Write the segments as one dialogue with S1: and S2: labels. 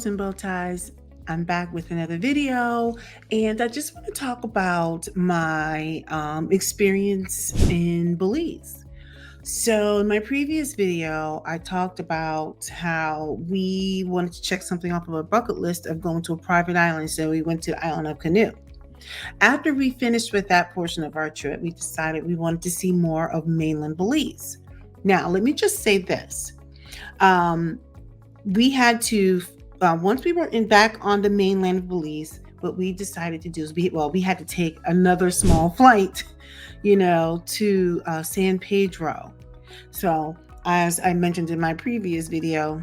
S1: bows and bow ties. I'm back with another video, and I just want to talk about my experience in Belize. So, in my previous video, I talked about how we wanted to check something off of a bucket list of going to a private island. So, we went to the island of Kanu. After we finished with that portion of our trip, we decided we wanted to see more of mainland Belize. Now, let me just say this. Um, we had to once we were in back on the mainland of Belize, what we decided to do is we had to take another small flight, to San Pedro. So as I mentioned in my previous video,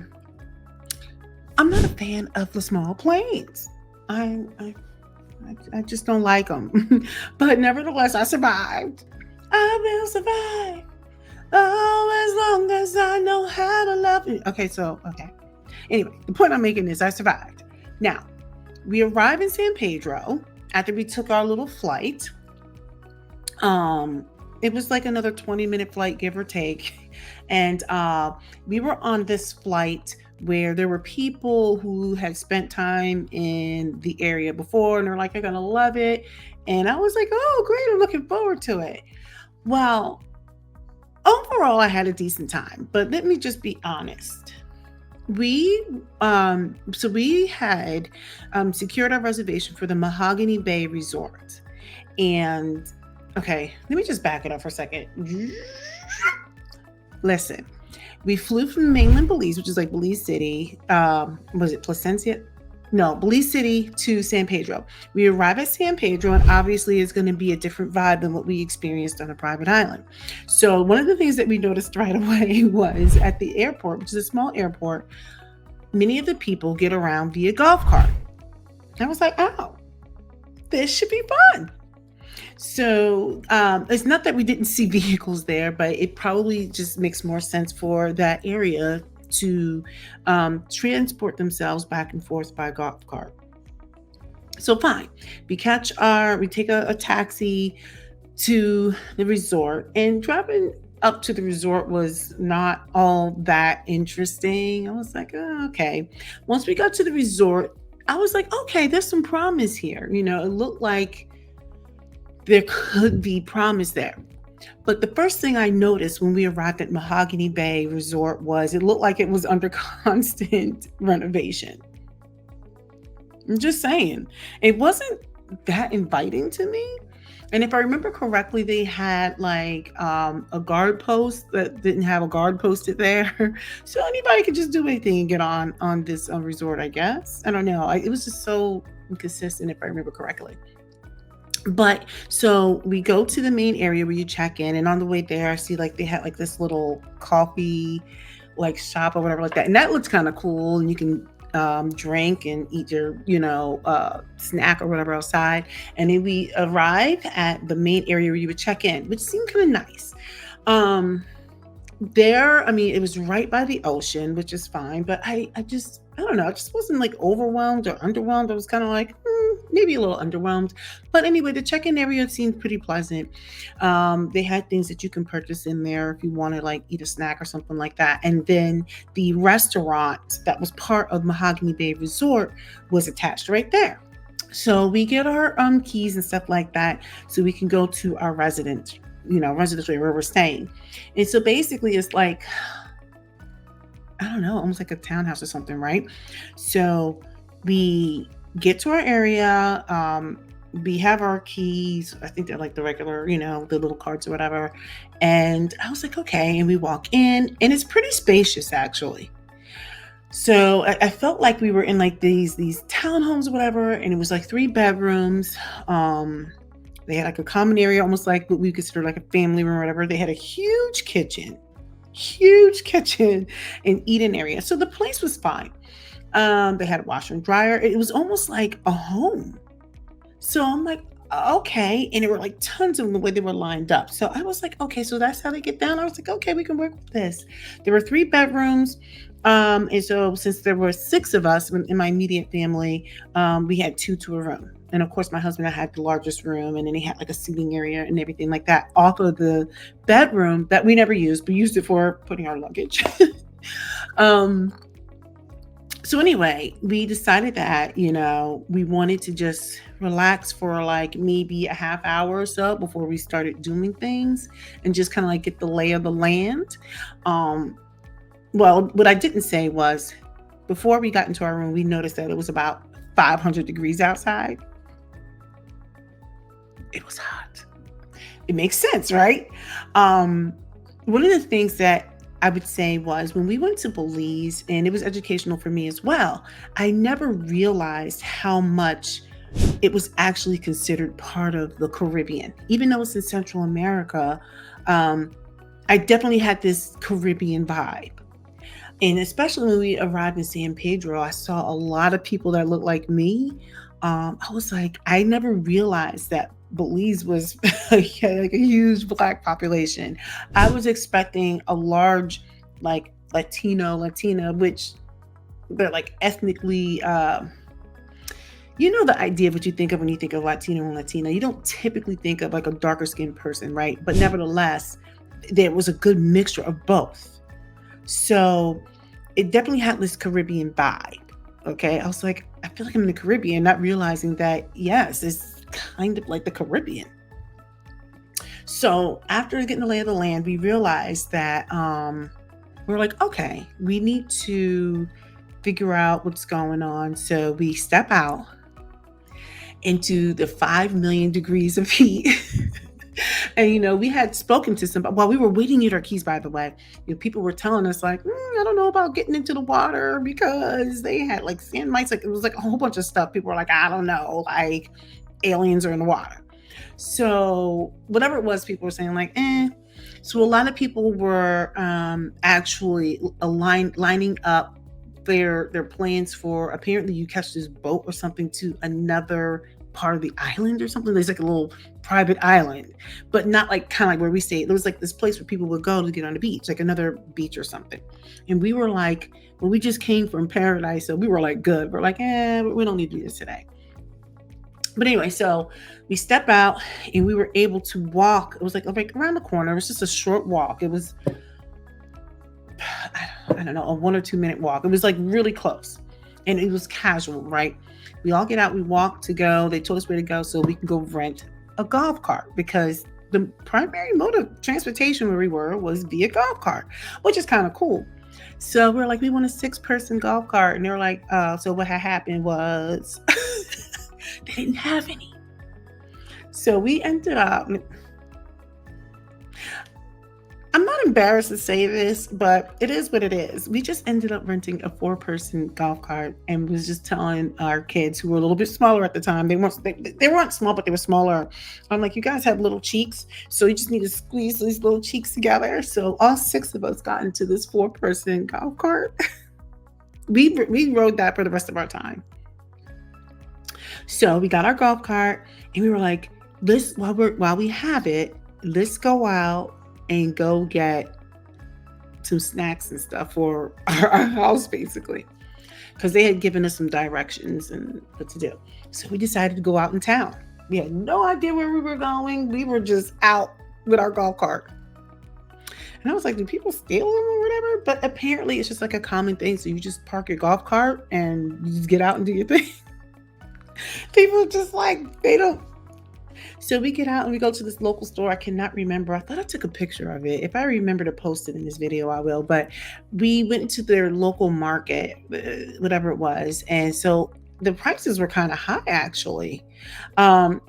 S1: I'm not a fan of the small planes. I just don't like them. But nevertheless, I survived. I will survive. Oh, as long as I know how to love you. Okay. Anyway, the point I'm making is I survived. Now, we arrived in San Pedro after we took our little flight. It was like another 20-minute flight, give or take. And we were on this flight where there were people who had spent time in the area before, and they're like, "You're gonna love it." And I was like, "Oh, great, I'm looking forward to it." Well, overall, I had a decent time, but let me just be honest. We had secured our reservation for the Mahogany Bay Resort. And okay, let me just back it up for a second. Listen, we flew from mainland Belize, which is like Belize City. Was it Placencia? No, Belize City to San Pedro. We arrive at San Pedro, and obviously it's going to be a different vibe than what we experienced on a private island. So one of the things that we noticed right away was at the airport, which is a small airport, many of the people get around via golf cart. I was like, oh, this should be fun. So it's not that we didn't see vehicles there, but it probably just makes more sense for that area to transport themselves back and forth by golf cart. So fine, we take a taxi to the resort, and driving up to the resort was not all that interesting. I was like, oh, okay. Once we got to the resort, I was like, okay, there's some promise here. It looked like there could be promise there. But the first thing I noticed when we arrived at Mahogany Bay Resort was it looked like it was under constant renovation. I'm just saying. It wasn't that inviting to me. And if I remember correctly, they had like a guard post that didn't have a guard posted there. So anybody could just do anything and get on this resort, I guess. I don't know. It was just so inconsistent if I remember correctly. But so we go to the main area where you check in, and on the way there, I see like they had like this little coffee like shop or whatever like that, and that looks kind of cool. And you can drink and eat your snack or whatever outside. And then we arrive at the main area where you would check in, which seemed kind of nice. It was right by the ocean, which is fine, but I don't know, I just wasn't like overwhelmed or underwhelmed. I was kind of like maybe a little underwhelmed. But anyway, the check-in area seemed pretty pleasant. They had things that you can purchase in there if you want to like eat a snack or something like that. And then the restaurant that was part of Mahogany Bay Resort was attached right there. So we get our keys and stuff like that so we can go to our residence where we're staying. And so basically it's like, I don't know, almost like a townhouse or something, right? So we get to our area. We have our keys. I think they're like the regular, the little cards or whatever. And I was like, okay. And we walk in, and it's pretty spacious actually. So I felt like we were in like these townhomes or whatever, and it was like 3 bedrooms. They had like a common area, almost like what we consider like a family room or whatever. They had a huge kitchen and eating area. So the place was fine. They had a washer and dryer. It was almost like a home. So I'm like, okay. And there were like tons of them the way they were lined up. So I was like, okay, so that's how they get down. I was like, okay, we can work with this. There were 3 bedrooms. And so since there were 6 of us in my immediate family, we had 2 to a room. And of course, my husband and I had the largest room, and then he had like a seating area and everything like that off of the bedroom that we never used. We used it for putting our luggage. So anyway, we decided that, we wanted to just relax for like maybe a half hour or so before we started doing things and just kind of like get the lay of the land. Um, well, what I didn't say was before we got into our room, we noticed that it was about 500 degrees outside. It was hot. It makes sense, right? Um, One of the things that I would say was when we went to Belize, and it was educational for me as well, I never realized how much it was actually considered part of the Caribbean. Even though it's in Central America, um, I definitely had this Caribbean vibe. And especially when we arrived in San Pedro, I saw a lot of people that looked like me. I was like, I never realized that Belize was like a huge Black population. I was expecting a large, like Latina, which they're like ethnically, the idea of what you think of when you think of Latino and Latina. You don't typically think of like a darker skinned person, right? But nevertheless, there was a good mixture of both. So it definitely had this Caribbean vibe. Okay. I was like, I feel like I'm in the Caribbean, not realizing that, yes, it's kind of like the Caribbean. So after getting the lay of the land, we realized that we're like, okay, we need to figure out what's going on. So we step out into the 5 million degrees of heat. And we had spoken to somebody while we were waiting to get our keys, by the way. People were telling us like, I don't know about getting into the water because they had like sand mites. Like it was like a whole bunch of stuff. People were like, I don't know, like aliens are in the water. So whatever it was, people were saying like, eh. So a lot of people were actually lining up their plans for, apparently you catch this boat or something to another part of the island or something. There's like a little private island, but not like kind of like where we stayed. There was like this place where people would go to get on the beach, like another beach or something. And we were like, well, we just came from paradise, so we were like, good. We're like, we don't need to do this today. But anyway, so we step out and we were able to walk. It was like around the corner. It was just a short walk. It was, I don't know, a 1 or 2 minute walk. It was like really close and it was casual, right? We all get out, we walk to go. They told us where to go so we can go rent a golf cart because the primary mode of transportation where we were was via golf cart, which is kind of cool. So we're like, we want a 6-person golf cart. And they were like, so what had happened was they didn't have any. So we ended up, I'm not embarrassed to say this, but it is what it is. We just ended up renting a 4-person golf cart and was just telling our kids who were a little bit smaller at the time. They weren't small, but they were smaller. I'm like, you guys have little cheeks, so you just need to squeeze these little cheeks together. So all 6 of us got into this 4-person golf cart. We rode that for the rest of our time. So we got our golf cart and we were like, while we have it, let's go out and go get some snacks and stuff for our house, basically, because they had given us some directions and what to do. So we decided to go out in town. We had no idea where we were going. We were just out with our golf cart. And I was like, do people steal them or whatever? But apparently it's just like a common thing. So you just park your golf cart and you just get out and do your thing. People just like, they don't. So we get out and we go to this local store. I cannot remember. I thought I took a picture of it. If I remember to post it in this video, I will. But we went to their local market, whatever it was. And so the prices were kind of high, actually. And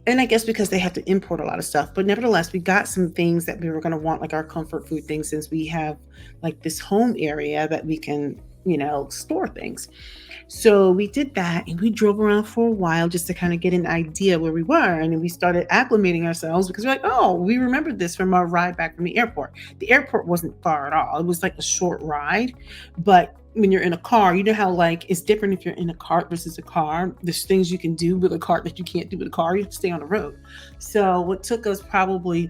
S1: I guess because they have to import a lot of stuff. But nevertheless, we got some things that we were going to want, like our comfort food things, since we have like this home area that we can, store things. So we did that and we drove around for a while just to kind of get an idea where we were. And then we started acclimating ourselves because we're like, oh, we remembered this from our ride back from the airport. The airport wasn't far at all. It was like a short ride. But when you're in a car, you know how like it's different if you're in a cart versus a car. There's things you can do with a cart that you can't do with a car. You have to stay on the road. So what took us probably,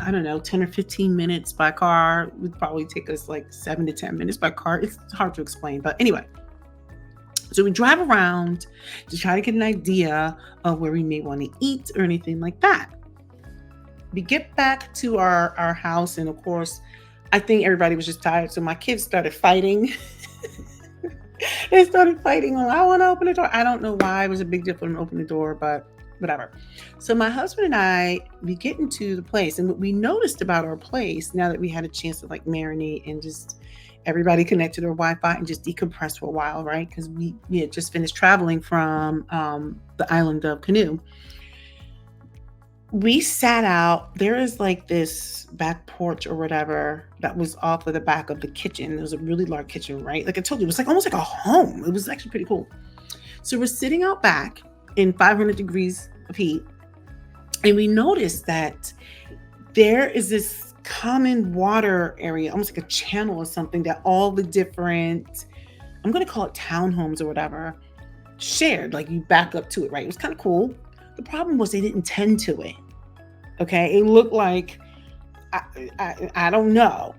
S1: I don't know, 10 or 15 minutes by car would probably take us like 7 to 10 minutes by car. It's hard to explain, but anyway. So we drive around to try to get an idea of where we may want to eat or anything like that. We get back to our house, and of course, I think everybody was just tired. So my kids started fighting They started fighting. Well, I want to open the door. I don't know why it was a big deal for them to open the door, but whatever. So my husband and I, we get into the place, and what we noticed about our place, now that we had a chance to like marinate and just everybody connect to their Wi-Fi and just decompress for a while, right? Because we had just finished traveling from the island of Kanu. We sat out. There is like this back porch or whatever that was off of the back of the kitchen. There was a really large kitchen, right? Like I told you, it was like almost like a home. It was actually pretty cool. So we're sitting out back in 500 degrees of heat, and we noticed that there is this common water area, almost like a channel or something, that all the different, I'm going to call it townhomes or whatever, shared. Like you back up to it, right? It was kind of cool. The problem was they didn't tend to it. Okay, it looked like I don't know.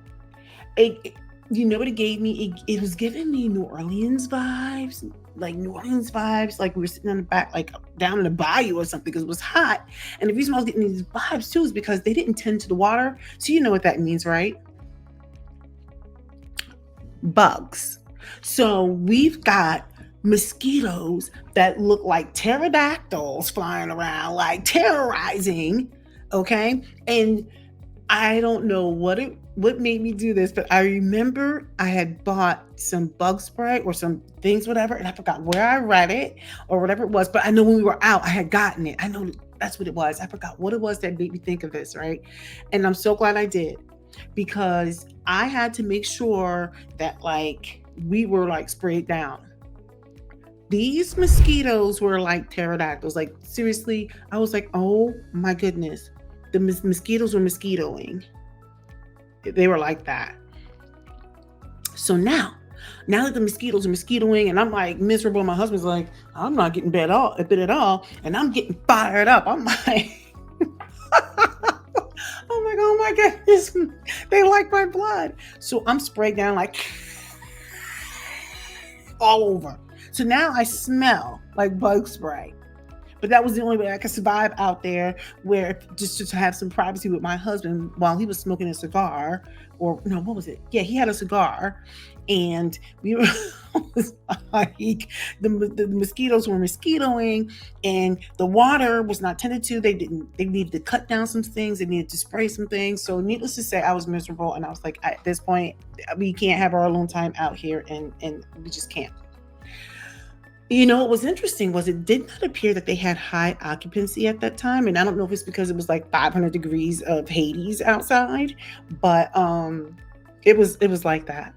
S1: You know what it gave me? It was giving me New Orleans vibes, like New Orleans vibes, like we were sitting on the back, like down in the bayou or something, because it was hot. And the reason why I was getting these vibes too is because they didn't tend to the water. So you know what that means, right? Bugs. So we've got mosquitoes that look like pterodactyls flying around, like terrorizing. Okay. And I don't know what made me do this, but I remember I had bought some bug spray or some things, whatever, and I forgot where I read it or whatever it was. But I know when we were out, I had gotten it. I know that's what it was. I forgot what it was that made me think of this, right? And I'm so glad I did, because I had to make sure that like we were like sprayed down. These mosquitoes were like pterodactyls. Like seriously, I was like, oh my goodness, the mosquitoes were mosquitoing. They were like that. So now that the mosquitoes are mosquitoing and I'm like miserable, my husband's like, I'm not getting a bit at all, and I'm getting fired up. I'm like, oh my goodness, they like my blood. So I'm sprayed down like all over. So now I smell like bug spray. But that was the only way I could survive out there, where just to have some privacy with my husband while he was smoking a cigar. Or no, what was it? Yeah, he had a cigar, and we were like, the mosquitoes were mosquitoing, and the water was not tended to. They needed to cut down some things. They needed to spray some things. So needless to say, I was miserable, and I was like, at this point, we can't have our alone time out here, and we just can't. You know, what was interesting was it did not appear that they had high occupancy at that time. And I don't know if it's because it was like 500 degrees of Hades outside, but it was like that.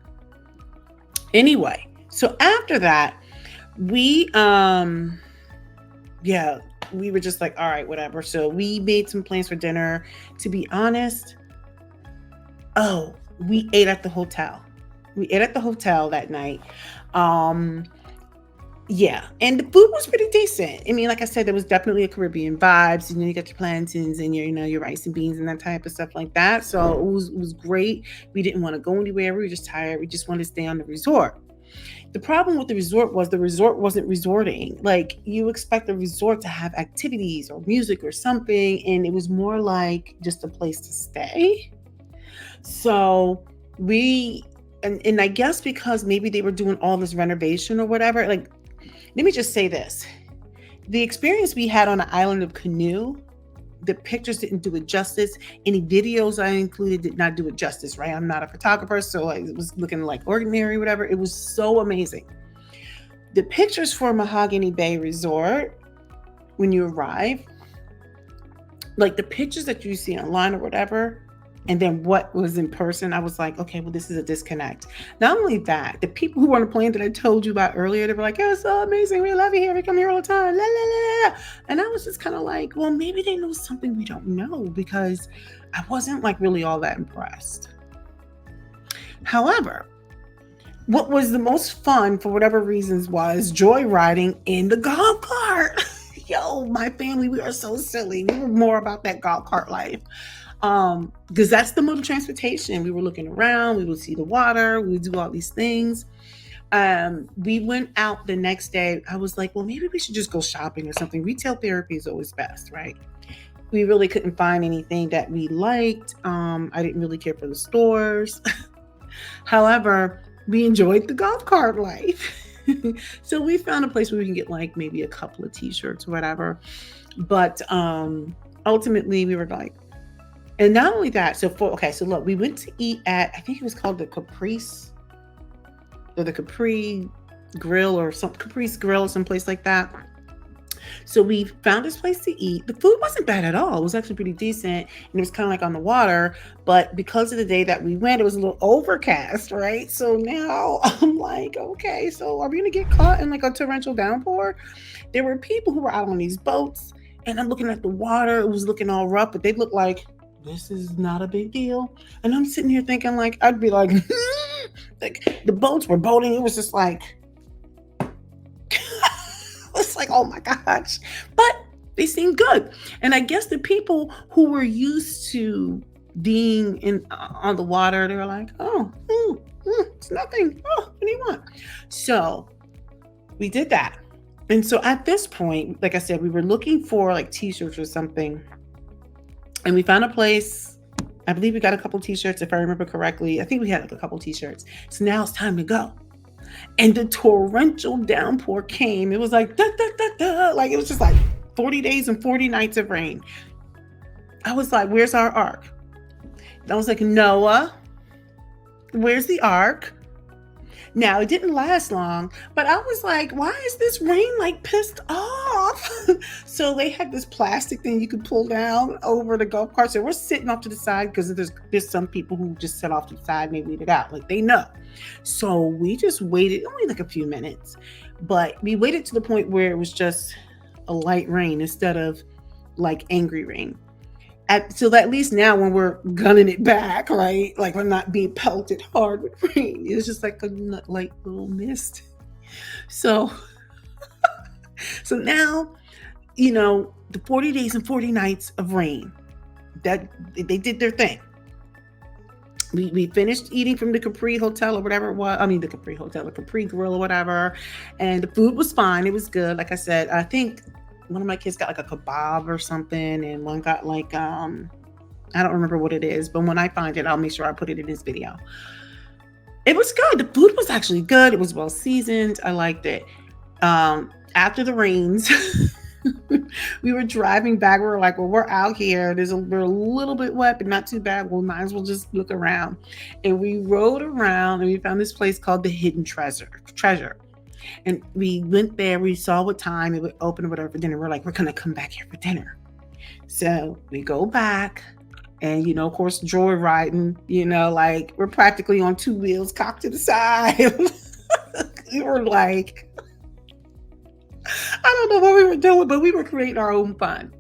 S1: Anyway, so after that, we yeah, we were just like, all right, whatever. So we made some plans for dinner. To be honest, oh, we ate at the hotel. We ate at the hotel that night. Um Yeah, and the food was pretty decent. I mean, like I said, there was definitely a Caribbean vibes. You got your plantains and your rice and beans and that type of stuff like that. So it was great. We didn't want to go anywhere. We were just tired. We just wanted to stay on the resort. The problem with the resort was the resort wasn't resorting. Like you expect a resort to have activities or music or something, and it was more like just a place to stay. So we and I guess because maybe they were doing all this renovation or whatever, like let me just say this. The experience we had on the island of Kanu, the pictures didn't do it justice. Any videos I included did not do it justice, right? I'm not a photographer, so it was looking like ordinary, whatever. It was so amazing. The pictures for Mahogany Bay Resort, when you arrive, like the pictures that you see online or whatever, and then what was in person, I was like, okay, well, this is a disconnect. Not only that, the people who were on the plane that I told you about earlier, they were like, oh, it's so amazing. We love you here. We come here all the time. La, la, la, la. And I was just kind of like, well, maybe they know something we don't know, because I wasn't like really all that impressed. However, what was the most fun for whatever reasons was joyriding in the golf cart. Yo, my family, we are so silly. We were more about that golf cart life. Because that's the mode of transportation. We were looking around, we would see the water, we would do all these things. We went out the next day. I was like, well, maybe we should just go shopping or something. Retail therapy is always best, right? We really couldn't find anything that we liked. I didn't really care for the stores. However, We enjoyed the golf cart life. So we found a place where we can get like maybe a couple of t-shirts or whatever. But ultimately we were like, and not only that, so look, we went to eat at, I think it was called the Caprice or the Capri Grill or some Caprice Grill, someplace like that. So we found this place to eat. The food wasn't bad at all. It was actually pretty decent. And it was kind of like on the water. But because of the day that we went, it was a little overcast, right? So now I'm like, okay, so are we going to get caught in like a torrential downpour? There were people who were out on these boats. And I'm looking at the water. It was looking all rough, but they looked like, this is not a big deal. And I'm sitting here thinking like, I'd be like, like the boats were boating. It was just like, it's like, oh my gosh. But they seemed good. And I guess the people who were used to being in on the water, they were like, oh, it's nothing. Oh, what do you want? So we did that. And so at this point, like I said, we were looking for like t-shirts or something. And we found a place. I believe we got a couple t-shirts, if I remember correctly. I think we had like a couple t-shirts. So now it's time to go. And the torrential downpour came. It was like, da, da, da, da. Like, it was just like 40 days and 40 nights of rain. I was like, where's our ark? And I was like, Noah, where's the ark? Now, it didn't last long, but I was like, why is this rain like pissed off? So they had this plastic thing you could pull down over the golf cart. So we're sitting off to the side because there's some people who just sit off to the side and they leave it out. Like they know. So we just waited only like a few minutes, but we waited to the point where it was just a light rain instead of like angry rain. So that at least now when we're gunning it back, right? Like we're not being pelted hard with rain. It's just like a light little mist. So, so now, the 40 days and 40 nights of rain, that they did their thing. We finished eating from the Capri Hotel or whatever it was. I mean, the Capri Hotel, the Capri Grill or whatever. And the food was fine. It was good. Like I said, I think one of my kids got like a kebab or something, and one got like I don't remember what it is, but when I find it, I'll make sure I put it in this video. It was good. The food was actually good. It was well seasoned. I liked it. After the rains, we were driving back. We were like, well, we're out here. We're a little bit wet, but not too bad. Well, might as well just look around. And we rode around and we found this place called the Hidden Treasure. And we went there, we saw what time it would open or whatever for dinner. We're like, we're going to come back here for dinner. So we go back and, of course, joy riding, like we're practically on two wheels cocked to the side. We were like, I don't know what we were doing, but we were creating our own fun.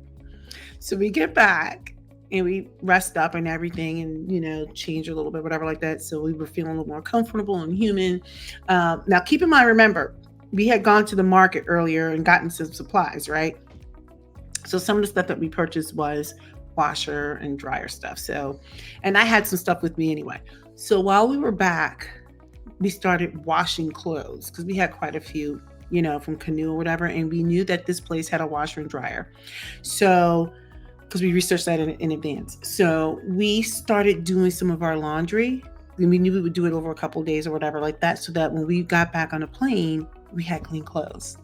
S1: So we get back and we rest up and everything and, change a little bit, whatever like that. So we were feeling a little more comfortable and human. Now, keep in mind, remember, we had gone to the market earlier and gotten some supplies, right? So some of the stuff that we purchased was washer and dryer stuff. So, and I had some stuff with me anyway. So while we were back, we started washing clothes because we had quite a few, from Kanu or whatever. And we knew that this place had a washer and dryer. So, because we researched that in advance. So we started doing some of our laundry. And we knew we would do it over a couple of days or whatever like that. So that when we got back on a plane, we had clean clothes.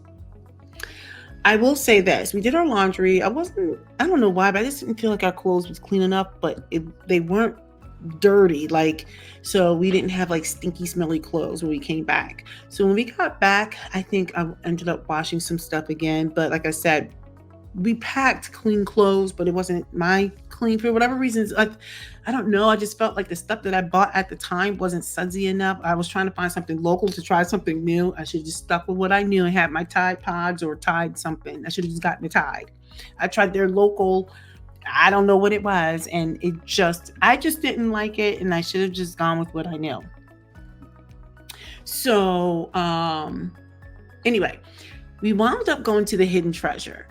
S1: I will say this. We did our laundry. I don't know why, but I just didn't feel like our clothes was clean enough, but they weren't dirty. So we didn't have like stinky, smelly clothes when we came back. So when we got back, I think I ended up washing some stuff again. But like I said, we packed clean clothes, but it wasn't my clean for whatever reasons. I don't know. I just felt like the stuff that I bought at the time wasn't sudsy enough. I was trying to find something local to try something new. I should have just stuck with what I knew and had my Tide Pods or Tide something. I should have just gotten the Tide. I tried their local, I don't know what it was. And I just didn't like it. And I should have just gone with what I knew. So, anyway, we wound up going to the Hidden Treasure.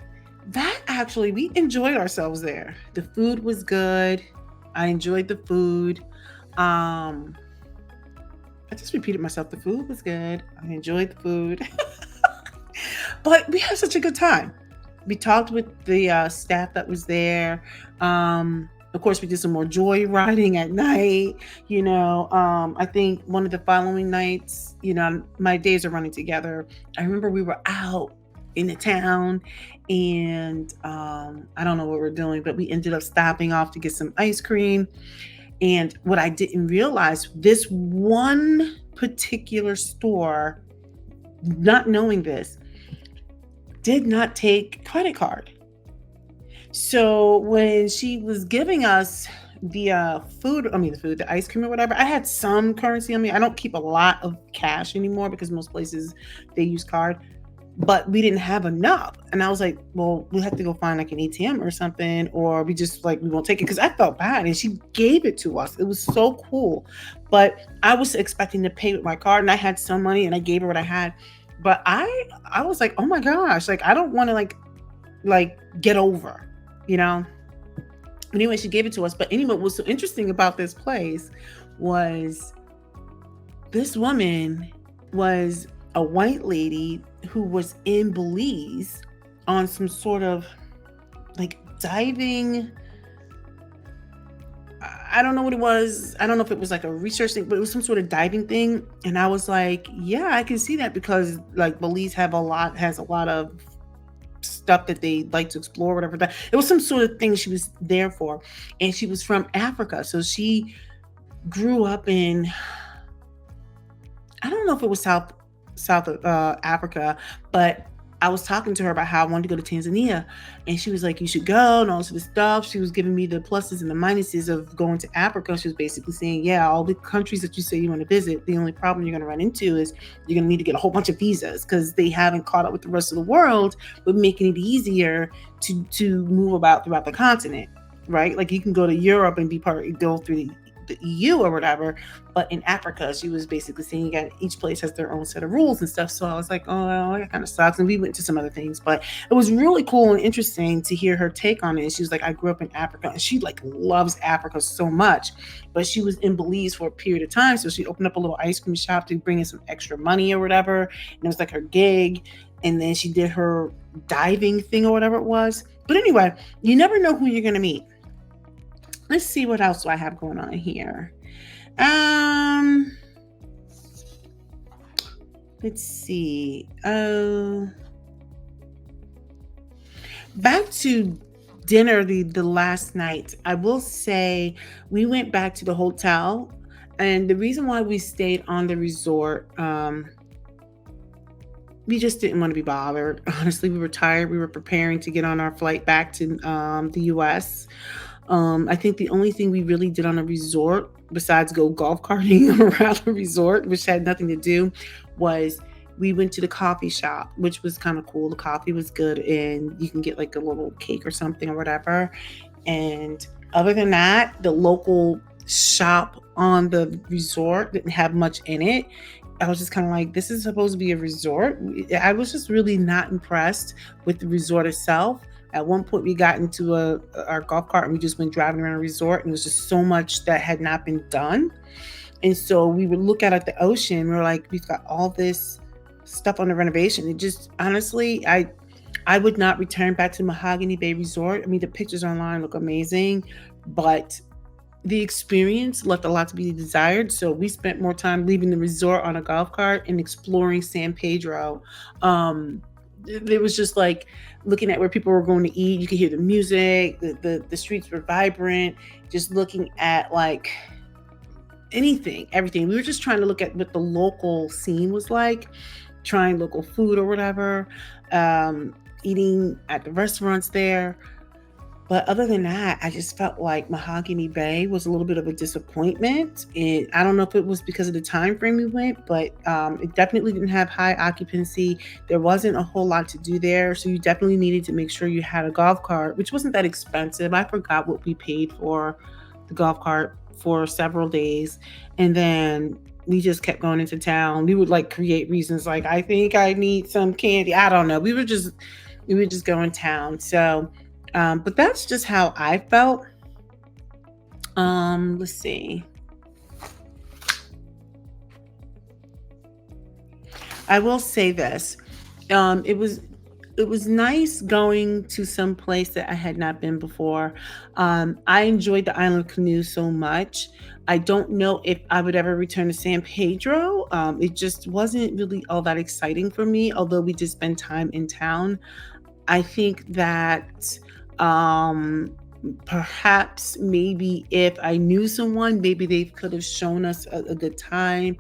S1: We enjoyed ourselves there. The food was good. I enjoyed the food. I just repeated myself. The food was good. I enjoyed the food. But we had such a good time. We talked with the staff that was there. Of course, we did some more joy riding at night. I think one of the following nights, my days are running together. I remember we were out in the town, and I don't know what we're doing, but we ended up stopping off to get some ice cream. And what I didn't realize, this one particular store, not knowing this, did not take credit card. So when she was giving us the the ice cream or whatever, I had some currency on me. I don't keep a lot of cash anymore because most places they use card, but we didn't have enough. And I was like, well, we have to go find like an ATM or something, or we just like, we won't take it, because I felt bad. And she gave it to us. It was so cool. But I was expecting to pay with my card, and I had some money and I gave her what I had. But I was like, oh my gosh, like I don't want to like get over, you know? Anyway, she gave it to us. But anyway, what was so interesting about this place was this woman was a white lady who was in Belize on some sort of like diving. I don't know what it was. I don't know if it was like a research thing, but it was some sort of diving thing. And I was like, yeah, I can see that, because like Belize has a lot of stuff that they like to explore, whatever. But it was some sort of thing she was there for. And she was from Africa. So she grew up in, I don't know if it was South Africa, but I was talking to her about how I wanted to go to Tanzania, and she was like, "You should go," and all this other stuff. She was giving me the pluses and the minuses of going to Africa. She was basically saying, "Yeah, all the countries that you say you want to visit, the only problem you're going to run into is you're going to need to get a whole bunch of visas, because they haven't caught up with the rest of the world with making it easier to move about throughout the continent." Right? Like you can go to Europe and go through the EU or whatever, but in Africa, she was basically saying, again, each place has their own set of rules and stuff. So I was like, oh, well, that kind of sucks. And we went to some other things, but it was really cool and interesting to hear her take on it. And she was like, I grew up in Africa, and she like loves Africa so much, but she was in Belize for a period of time. So she opened up a little ice cream shop to bring in some extra money or whatever. And it was like her gig. And then she did her diving thing or whatever it was. But anyway, you never know who you're going to meet. Let's see what else do I have going on here. Let's see. Back to dinner the last night. I will say we went back to the hotel, and the reason why we stayed on the resort, we just didn't want to be bothered. Honestly, we were tired. We were preparing to get on our flight back to the US. I think the only thing we really did on a resort, besides go golf carting around the resort, which had nothing to do, was we went to the coffee shop, which was kind of cool. The coffee was good, and you can get like a little cake or something or whatever. And other than that, the local shop on the resort didn't have much in it. I was just kind of like, this is supposed to be a resort. I was just really not impressed with the resort itself. At one point, we got into our golf cart, and we just went driving around a resort, and it was just so much that had not been done. And so we would look out at the ocean. We were like, we've got all this stuff on the renovation. It just, honestly, I would not return back to Mahogany Bay Resort. I mean, the pictures online look amazing, but the experience left a lot to be desired. So we spent more time leaving the resort on a golf cart and exploring San Pedro. It was just like looking at where people were going to eat. You could hear the music, the streets were vibrant, just looking at like everything. We were just trying to look at what the local scene was like, trying local food or whatever, eating at the restaurants there. But other than that, I just felt like Mahogany Bay was a little bit of a disappointment. And I don't know if it was because of the time frame we went, but it definitely didn't have high occupancy. There wasn't a whole lot to do there. So you definitely needed to make sure you had a golf cart, which wasn't that expensive. I forgot what we paid for the golf cart for several days. And then we just kept going into town. We would like create reasons like, I think I need some candy. I don't know. We would just go in town. So but that's just how I felt. Let's see. I will say this. It was It was nice going to some place that I had not been before. I enjoyed the island of Canoe so much. I don't know if I would ever return to San Pedro. It just wasn't really all that exciting for me, although we did spend time in town. I think that perhaps maybe if I knew someone, maybe they could have shown us a good time.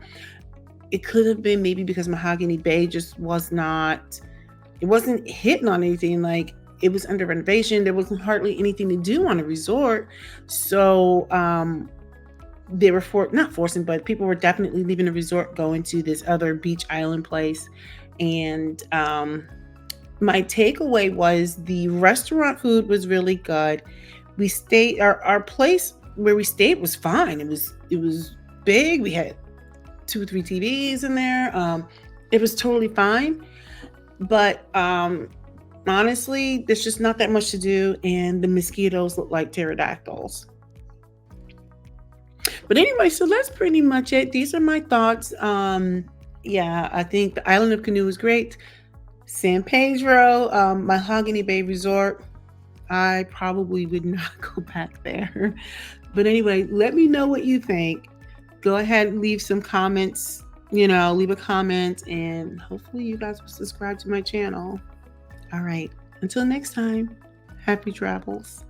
S1: It could have been maybe because Mahogany Bay just was not, it wasn't hitting on anything. Like, it was under renovation. There wasn't hardly anything to do on a resort. So they were not forcing, but people were definitely leaving the resort, going to this other beach island place. And my takeaway was the restaurant food was really good. We stayed, our place where we stayed was fine. It was big. We had 2 or 3 TVs in there. It was totally fine. But honestly, there's just not that much to do, and the mosquitoes look like pterodactyls. But anyway, so that's pretty much it. These are my thoughts. Yeah, I think the island of Canoe is great. San Pedro, Mahogany Bay Resort, I probably would not go back there. But anyway, let me know what you think. Go ahead and leave some comments. Leave a comment, and hopefully you guys will subscribe to my channel. All right. Until next time, happy travels.